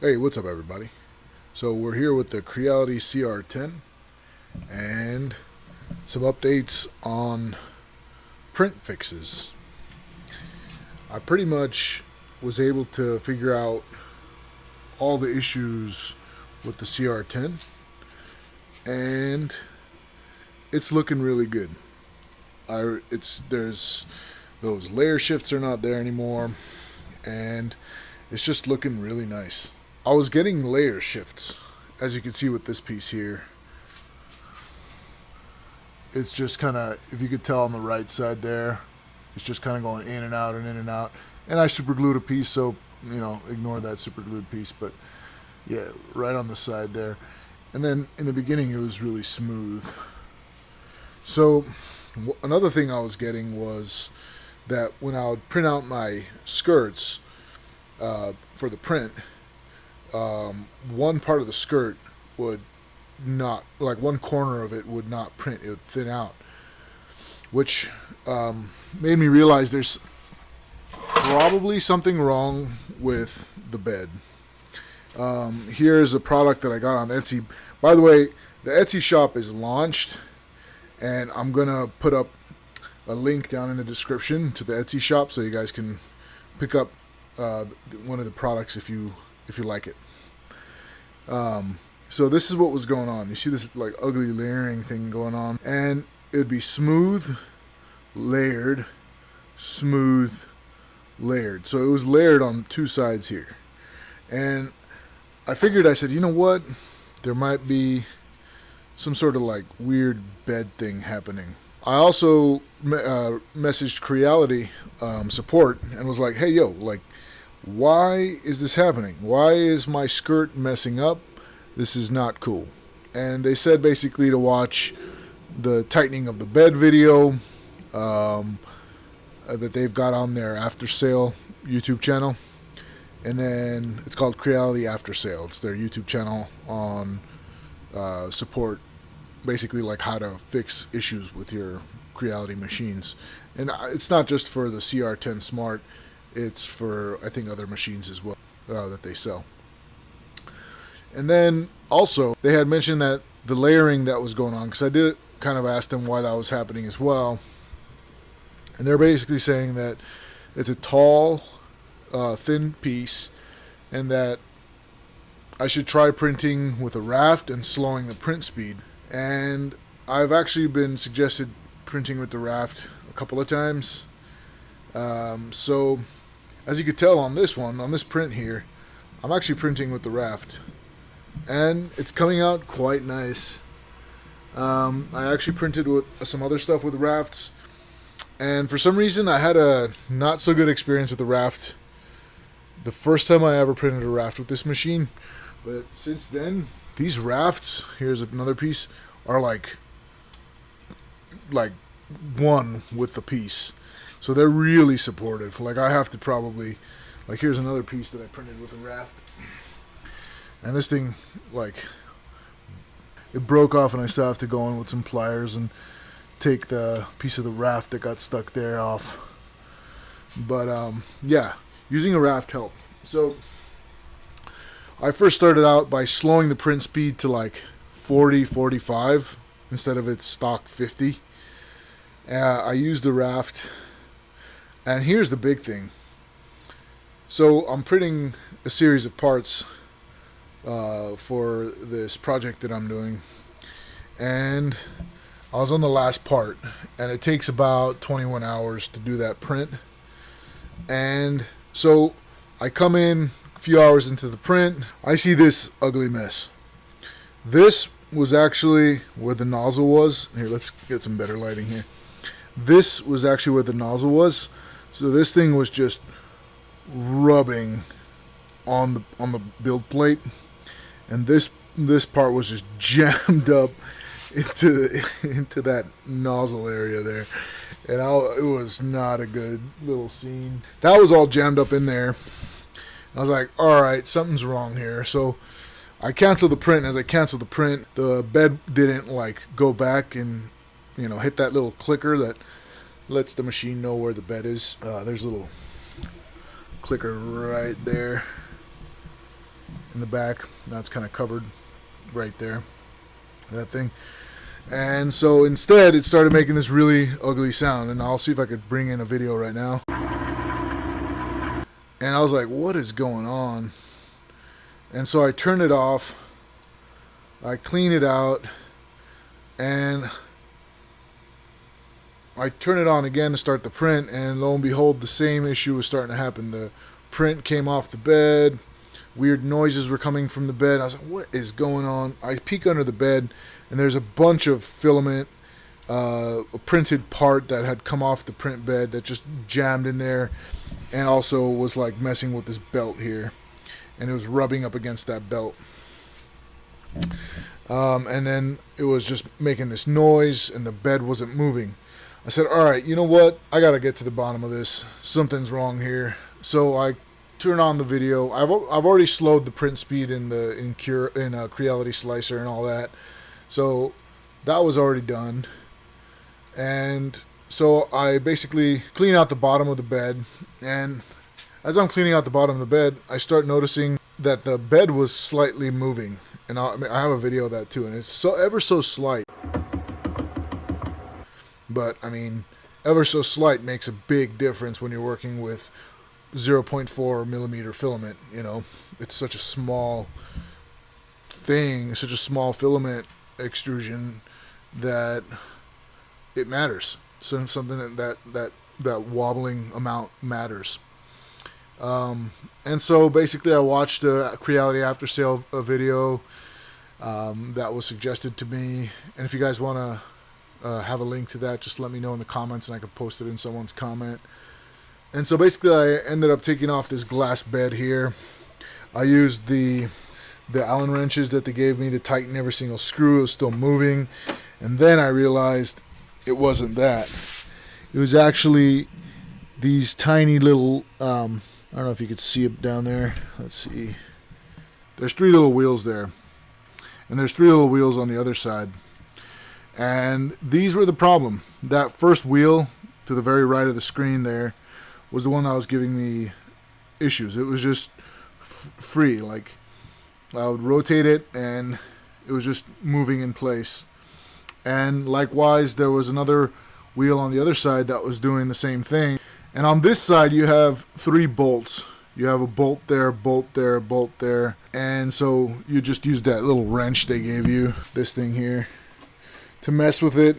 Hey, what's up, everybody? So we're here with the Creality CR10 and some updates on print fixes. I pretty much was able to figure out all the issues with the CR10, and it's looking really good. There's those layer shifts are not there anymore, and it's just looking really nice. I was getting layer shifts, as you can see with this piece here. It's just kind of, if you could tell on the right side there, it's just kind of going in and out and in and out. And I super glued a piece, so ignore that super glued piece. But yeah, right on the side there. And then in the beginning, it was really smooth. So another thing I was getting was that when I would print out my skirts for the print, one part of the skirt would not, like one corner of it would not print, it would thin out, which made me realize there's probably something wrong with the bed. Here's a product that I got on Etsy. By the way, the Etsy shop is launched, and I'm gonna put up a link down in the description to the Etsy shop so you guys can pick up one of the products if you like it. So this is what was going on. You see this like ugly layering thing going on, and it would be smooth, layered, smooth, layered. So it was layered on two sides here, and I said, you know what? There might be some sort of like weird bed thing happening. I also messaged Creality support and was like, hey, yo, like, why is this happening? Why is my skirt messing up? This is not cool. And they said basically to watch the tightening of the bed video that they've got on their after sale YouTube channel. And then it's called Creality After Sale. It's their YouTube channel on support, basically like how to fix issues with your Creality machines. And it's not just for the CR10 Smart. It's for, I think, other machines as well that they sell. And then also, they had mentioned that the layering that was going on, because I did kind of ask them why that was happening as well. And they're basically saying that it's a tall, thin piece, and that I should try printing with a raft and slowing the print speed. And I've actually been suggested printing with the raft a couple of times. So as you could tell on this print here, I'm actually printing with the raft, and it's coming out quite nice. I actually printed with some other stuff with rafts, and for some reason I had a not so good experience with the raft the first time I ever printed a raft with this machine. But since then, these rafts, here's another piece, are like one with the piece. So they're really supportive. Like I have to probably, like here's another piece that I printed with a raft. And this thing, like, it broke off, and I still have to go in with some pliers and take the piece of the raft that got stuck there off. But yeah, using a raft helped. So I first started out by slowing the print speed to like 40, 45 instead of its stock 50. I used the raft. And here's the big thing. So I'm printing a series of parts for this project that I'm doing. And I was on the last part. And it takes about 21 hours to do that print. And so I come in a few hours into the print. I see this ugly mess. This was actually where the nozzle was. Here, let's get some better lighting here. This was actually where the nozzle was. So this thing was just rubbing on the build plate, and this part was just jammed up into that nozzle area there, and it was not a good little scene. That was all jammed up in there. I was like, all right, something's wrong here. So I canceled the print. As I canceled the print, the bed didn't like go back and hit that little clicker that lets the machine know where the bed is. There's a little clicker right there. in the back. That's kind of covered right there, that thing. And so instead it started making this really ugly sound, and I'll see if I could bring in a video right now. And I was like, what is going on? And so I turn it off, I clean it out, and I turn it on again to start the print, and lo and behold, the same issue was starting to happen. The print came off the bed, weird noises were coming from the bed. I was like, what is going on? I peek under the bed, and there's a bunch of filament, a printed part that had come off the print bed that just jammed in there, and also was like messing with this belt here, and it was rubbing up against that belt. And then it was just making this noise, and the bed wasn't moving. I said, all right, you know what? I got to get to the bottom of this. Something's wrong here. So I turn on the video. I've already slowed the print speed in Creality Slicer and all that. So that was already done. And so I basically clean out the bottom of the bed. And as I'm cleaning out the bottom of the bed, I start noticing that the bed was slightly moving. And I have a video of that too. And it's ever so slight. But, I mean, ever so slight makes a big difference when you're working with 0.4 millimeter filament. You know, it's such a small thing, such a small filament extrusion that it matters. So something that wobbling amount matters. And so basically I watched a Creality after sale video that was suggested to me. And if you guys want to have a link to that, just let me know in the comments and I could post it in someone's comment. And so basically I ended up taking off this glass bed here. I used the Allen wrenches that they gave me to tighten every single screw. It was still moving, and then I realized it wasn't that. It was actually these tiny little I don't know if you could see it down there. Let's see, there's 3 little wheels there, and there's 3 little wheels on the other side. And these were the problem. That first wheel to the very right of the screen there was the one that was giving me issues. It was just free. Like, I would rotate it and it was just moving in place. And likewise, there was another wheel on the other side that was doing the same thing. And on this side, you have 3 bolts. You have a bolt there, bolt there, bolt there. And so you just use that little wrench they gave you, this thing here, to mess with it,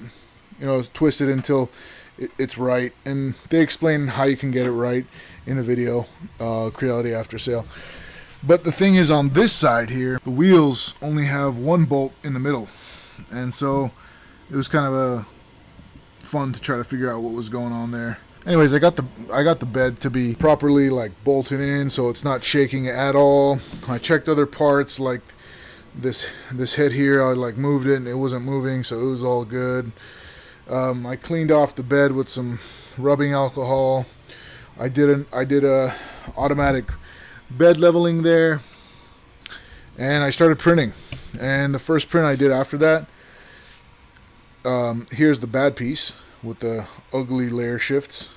you know, twist it until it's right. And they explain how you can get it right in the video, Creality after sale. But the thing is, on this side here, the wheels only have 1 bolt in the middle. And so it was kind of fun to try to figure out what was going on there. Anyways, I got the bed to be properly like bolted in, so it's not shaking at all. I checked other parts, like this head here. I like moved it and it wasn't moving, so it was all good. I cleaned off the bed with some rubbing alcohol. I did a automatic bed leveling there, and I started printing. And the first print I did after that, here's the bad piece with the ugly layer shifts,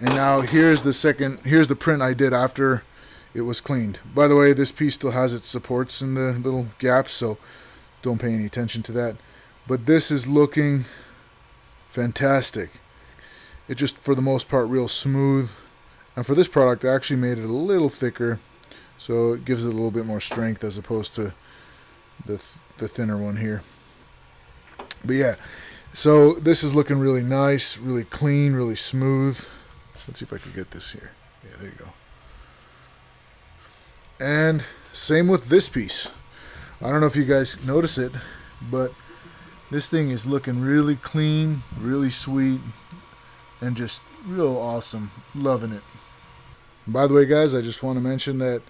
and now here's the print I did after it was cleaned. By the way, this piece still has its supports in the little gaps, so don't pay any attention to that. But this is looking fantastic. It just, for the most part, real smooth. And for this product, I actually made it a little thicker, so it gives it a little bit more strength as opposed to the thinner one here. But yeah, so this is looking really nice, really clean, really smooth. Let's see if I can get this here. Yeah, there you go. And same with this piece. I don't know if you guys notice it, but this thing is looking really clean, really sweet, and just real awesome. Loving it. And by the way, guys, I just want to mention that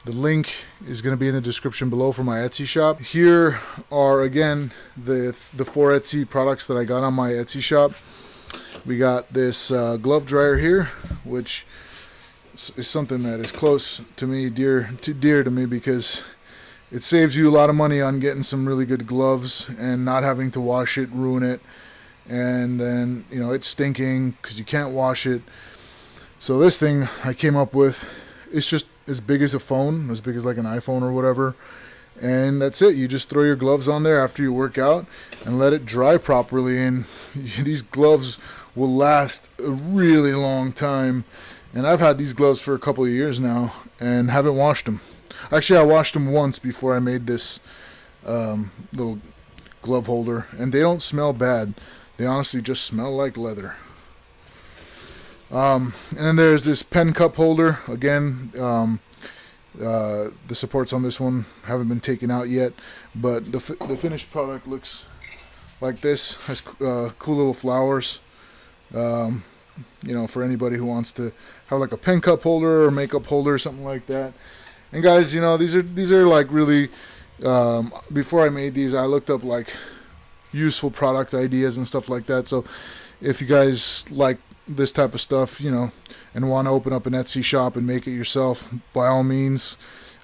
the link is going to be in the description below for my Etsy shop. Here are, again, the 4 Etsy products that I got on my Etsy shop. We got this glove dryer here, which is something that is close to me, dear to me, because it saves you a lot of money on getting some really good gloves and not having to wash it, ruin it, and then, you know, it's stinking because you can't wash it. So this thing I came up with, it's as big as a phone, as big as like an iPhone or whatever. And that's it. You just throw your gloves on there after you work out and let it dry properly. And these gloves will last a really long time. And I've had these gloves for a couple of years now and haven't washed them. Actually, I washed them once before I made this little glove holder. And they don't smell bad. They honestly just smell like leather. And then there's this pen cup holder. Again, the supports on this one haven't been taken out yet, but the finished product looks like this. Has cool little flowers. You know, for anybody who wants to have like a pen cup holder or makeup holder or something like that. And guys, you know, these are like really. Before I made these, I looked up like useful product ideas and stuff like that. So if you guys like this type of stuff, you know, and want to open up an Etsy shop and make it yourself, by all means.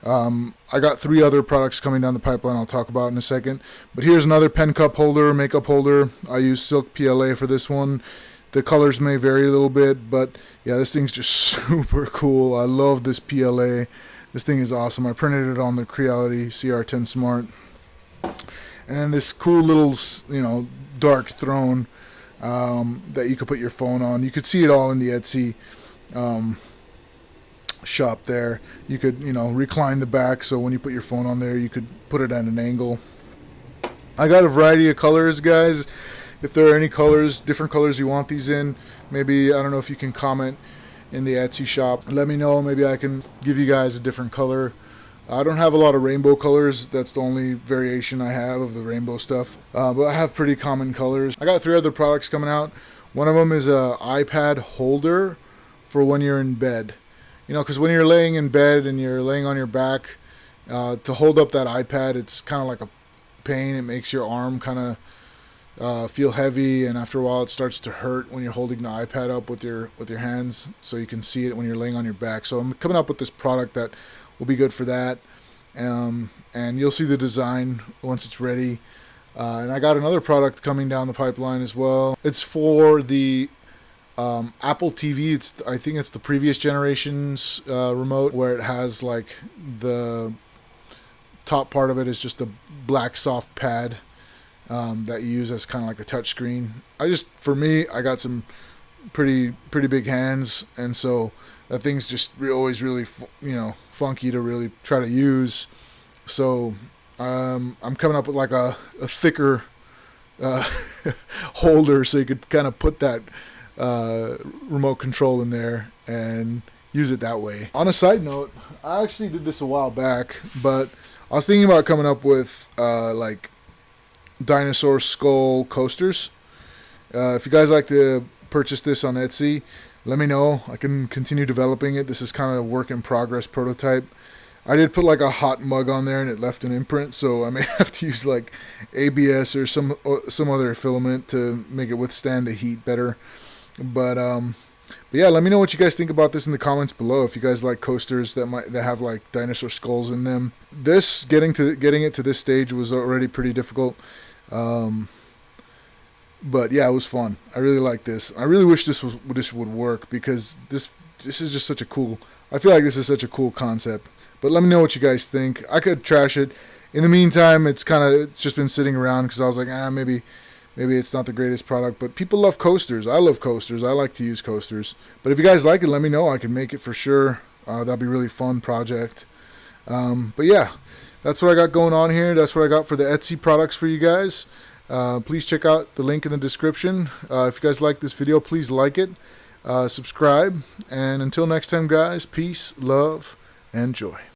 I got 3 other products coming down the pipeline I'll talk about in a second. But here's another pen cup holder, makeup holder. I use silk PLA for this one. The colors may vary a little bit, but yeah, this thing's just super cool. I love this PLA. This thing is awesome. I printed it on the Creality CR10 Smart. And this cool little, you know, dark throne that you could put your phone on. You could see it all in the Etsy shop there. You could, you know, recline the back so when you put your phone on there, you could put it at an angle. I got a variety of colors, guys. If there are any colors, different colors you want these in, maybe, I don't know if you can comment in the Etsy shop. Let me know. Maybe I can give you guys a different color. I don't have a lot of rainbow colors. That's the only variation I have of the rainbow stuff. But I have pretty common colors. I got 3 other products coming out. One of them is a iPad holder for when you're in bed. You know, because when you're laying in bed and you're laying on your back, to hold up that iPad, it's kind of like a pain. It makes your arm kind of feel heavy, and after a while it starts to hurt when you're holding the iPad up with your hands, so you can see it when you're laying on your back. So I'm coming up with this product that will be good for that, and you'll see the design once it's ready. And I got another product coming down the pipeline as well. It's for the Apple TV. I think it's the previous generation's remote, where it has like the top part of it is just a black soft pad that you use as kind of like a touch screen. For me, I got some pretty big hands, and so that thing's just always really, you know, funky to really try to use. So I'm coming up with like a thicker holder, so you could kind of put that remote control in there and use it that way. On a side note, I actually did this a while back, but I was thinking about coming up with like dinosaur skull coasters. If you guys like to purchase this on Etsy, let me know. I can continue developing it. This is kind of a work in progress prototype. I did put like a hot mug on there and it left an imprint, so I may have to use like ABS or some other filament to make it withstand the heat better. But yeah, let me know what you guys think about this in the comments below. If you guys like coasters that have like dinosaur skulls in them. Getting it to this stage was already pretty difficult. But yeah, it was fun. I really like this. I really wish this would work, because this is just such a cool. I feel like this is such a cool concept. But let me know what you guys think. I could trash it. In the meantime, it's just been sitting around because I was like, maybe it's not the greatest product. But people love coasters. I love coasters. I like to use coasters. But if you guys like it, let me know. I can make it for sure. That'd be a really fun project. But yeah, that's what I got going on here. That's what I got for the Etsy products for you guys. Please check out the link in the description. If you guys like this video, please like it, subscribe, and until next time, guys, peace, love, and joy.